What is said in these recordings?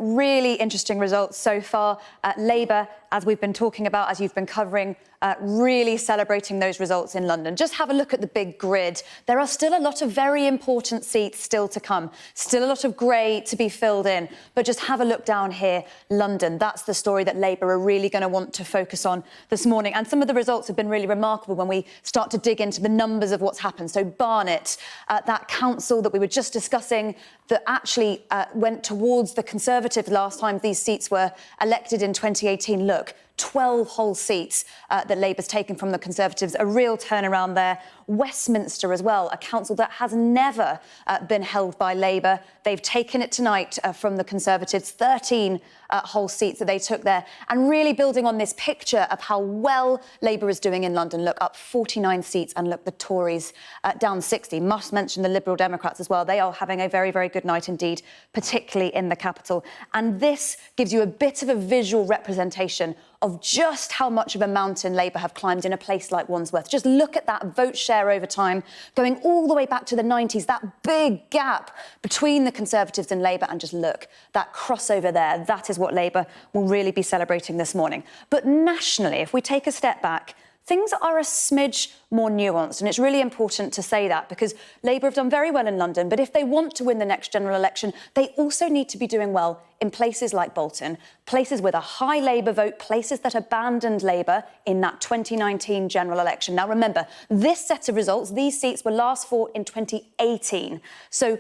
some really interesting results so far. Labour, as we've been talking about, as you've been covering, really celebrating those results in London. Just have a look at the big grid. There are still a lot of very important seats still to come, still a lot of grey to be filled in. But just have a look down here, London. That's the story that Labour are really going to want to focus on this morning. And some of the results have been really remarkable when we start to dig into the numbers of what's happened. So Barnet, that council that we were just discussing, that actually went towards the Conservatives last time these seats were elected in 2018. Look, 12 whole seats that Labour's taken from the Conservatives, a real turnaround there. Westminster as well, a council that has never been held by Labour. They've taken it tonight from the Conservatives, 13 whole seats that they took there, and really building on this picture of how well Labour is doing in London. Look, up 49 seats, and look, the Tories down 60. Must mention the Liberal Democrats as well. They are having a very, very good night indeed, particularly in the capital. And this gives you a bit of a visual representation of just how much of a mountain Labour have climbed in a place like Wandsworth. Just look at that vote share over time, going all the way back to the 90s, that big gap between the Conservatives and Labour, and just look, that crossover there, that is what Labour will really be celebrating this morning. But nationally, if we take a step back, things are a smidge more nuanced, and it's really important to say that because Labour have done very well in London, but if they want to win the next general election, they also need to be doing well in places like Bolton, places with a high Labour vote, places that abandoned Labour in that 2019 general election. Now, remember, this set of results, these seats were last fought in 2018. So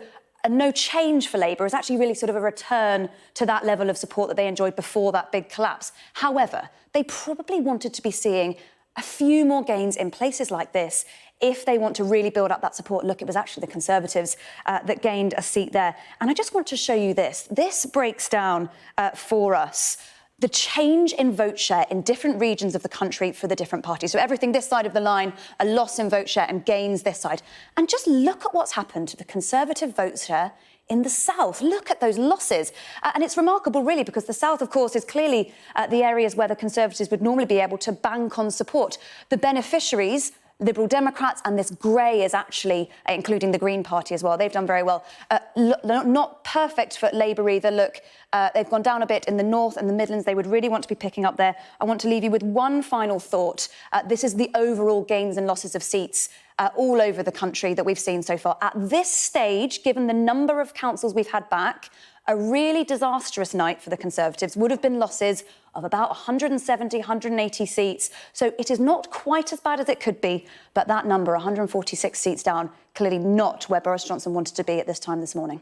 no change for Labour is actually really sort of a return to that level of support that they enjoyed before that big collapse. However, they probably wanted to be seeing a few more gains in places like this if they want to really build up that support. Look, it was actually the Conservatives that gained a seat there. And I just want to show you this. This breaks down for us the change in vote share in different regions of the country for the different parties. So everything this side of the line, a loss in vote share, and gains this side. And just look at what's happened to the Conservative vote share in the south. Look at those losses. And it's remarkable, really, because the south, of course, is clearly the areas where the Conservatives would normally be able to bank on support. The beneficiaries, Liberal Democrats, and this grey is actually including the Green Party as well. They've done very well. Not perfect for Labour either. Look, they've gone down a bit in the north and the Midlands. They would really want to be picking up there. I want to leave you with one final thought. This is the overall gains and losses of seats all over the country that we've seen so far. At this stage, given the number of councils we've had back, a really disastrous night for the Conservatives would have been losses of about 170, 180 seats. So it is not quite as bad as it could be, but that number, 146 seats down, clearly not where Boris Johnson wanted to be at this time this morning.